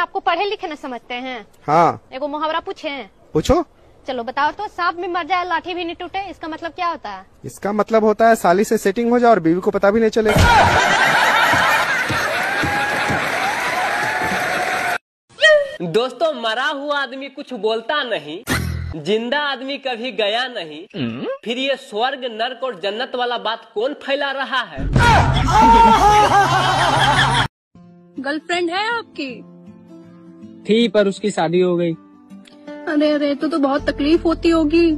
आपको पढ़े लिखे न समझते हैं? हाँ। एगो मुहावरा पूछे? पूछो। चलो बताओ तो। सांप भी मर जाए लाठी भी नहीं टूटे, इसका मतलब क्या होता है? इसका मतलब होता है साली से सेटिंग हो जाए और बीवी को पता भी नहीं चले। दोस्तों, मरा हुआ आदमी कुछ बोलता नहीं, जिंदा आदमी कभी गया नहीं, फिर ये स्वर्ग नर्क और जन्नत वाला बात कौन फैला रहा है? गर्लफ्रेंड है आपकी? थी, पर उसकी शादी हो गई। अरे अरे, तो बहुत तकलीफ होती होगी।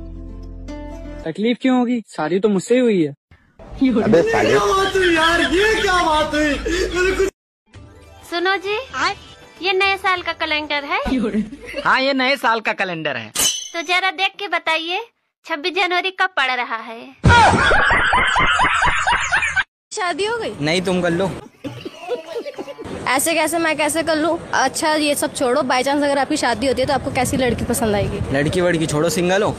तकलीफ क्यों होगी? शादी तो मुझसे ही हुई है। अबे साले, यार ये क्या बात हुई? सुनो जी, ये नए साल का कैलेंडर है। हाँ, ये नए साल का कैलेंडर है। तो जरा देख के बताइए 26 जनवरी कब पड़ रहा है? शादी हो गई? नहीं, तुम कर लो। ऐसे कैसे, मैं कैसे कर लूं? अच्छा ये सब छोड़ो, बाई चांस अगर आपकी शादी होती है तो आपको कैसी लड़की पसंद आएगी? लड़की वड़की छोड़ो, सिंगल हो।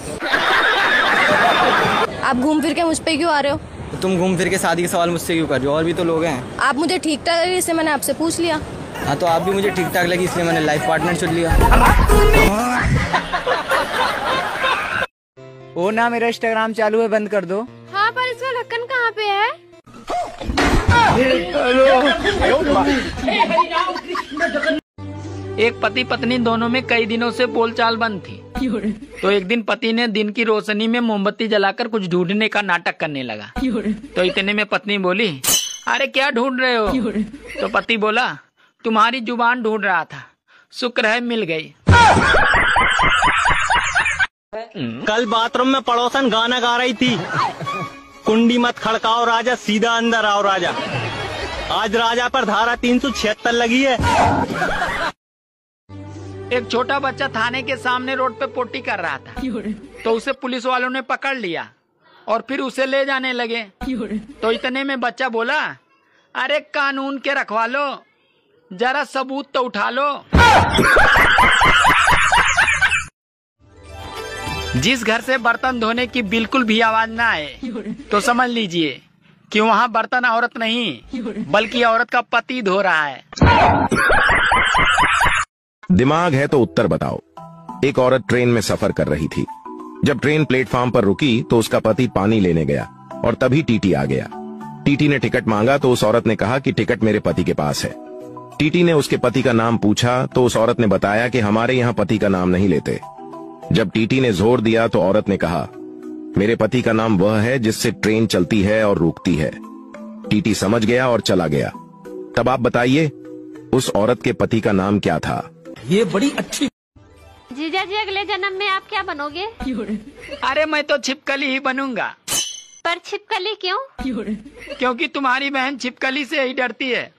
आप घूम फिर के मुझ पे क्यों आ रहे हो? तो तुम घूम फिर के शादी के सवाल मुझसे क्यों कर रहे हो? और भी तो लोग हैं। आप मुझे ठीक ठाक लगे इसलिए मैंने आपसे पूछ लिया। हाँ, तो आप भी मुझे ठीक ठाक लगी इसलिए मैंने लाइफ पार्टनर चुन लिया। वो ना, मेरा इंस्टाग्राम चालू है, बंद कर दो। हाँ, पर इसका ढक्कन कहाँ पे है? एक पति पत्नी दोनों में कई दिनों से बोलचाल बंद थी। तो एक दिन पति ने दिन की रोशनी में मोमबत्ती जलाकर कुछ ढूंढने का नाटक करने लगा। तो इतने में पत्नी बोली, अरे क्या ढूंढ रहे हो? तो पति बोला, तुम्हारी जुबान ढूंढ रहा था, शुक्र है मिल गई। कल बाथरूम में पड़ोसन गाना गा रही थी, कुंडी मत खड़काओ राजा, सीधा अंदर आओ राजा। आज राजा पर धारा 376 लगी है। एक छोटा बच्चा थाने के सामने रोड पे पोटी कर रहा था। तो उसे पुलिस वालों ने पकड़ लिया और फिर उसे ले जाने लगे। तो इतने में बच्चा बोला, अरे कानून के रखवालो, जरा सबूत तो उठा लो। जिस घर से बर्तन धोने की बिल्कुल भी आवाज ना आए तो समझ लीजिए कि वहाँ बर्तन औरत नहीं बल्कि औरत का पति धो रहा है। दिमाग है तो उत्तर बताओ। एक औरत ट्रेन में सफर कर रही थी। जब ट्रेन प्लेटफॉर्म पर रुकी तो उसका पति पानी लेने गया और तभी टीटी आ गया। टीटी ने टिकट मांगा तो उस औरत ने कहा कि टिकट मेरे पति के पास है। टीटी ने उसके पति का नाम पूछा तो उस औरत ने बताया कि हमारे यहाँ पति का नाम नहीं लेते। जब टीटी ने जोर दिया तो औरत ने कहा, मेरे पति का नाम वह है जिससे ट्रेन चलती है और रुकती है। टीटी समझ गया और चला गया। तब आप बताइए उस औरत के पति का नाम क्या था? ये बड़ी अच्छी। जीजा जी, अगले जन्म में आप क्या बनोगे? अरे मैं तो छिपकली ही बनूंगा। पर छिपकली क्यों? क्योंकि तुम्हारी बहन छिपकली से ही डरती है।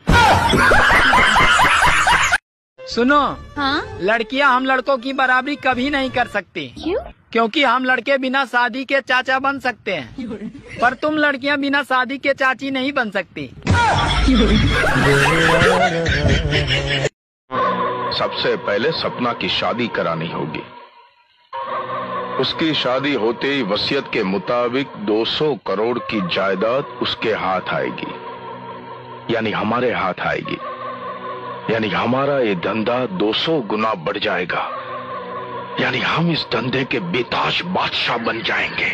सुनो, हाँ? लड़कियां हम लड़कों की बराबरी कभी नहीं कर सकती। क्यों? क्योंकि हम लड़के बिना शादी के चाचा बन सकते हैं, पर तुम लड़कियां बिना शादी के चाची नहीं बन सकती। सबसे पहले सपना की शादी करानी होगी। उसकी शादी होते ही वसीयत के मुताबिक 200 करोड़ की जायदाद उसके हाथ आएगी, यानी हमारे हाथ आएगी। यानी हमारा ये धंधा 200 गुना बढ़ जाएगा, यानी हम इस धंधे के बेताज बादशाह बन जाएंगे।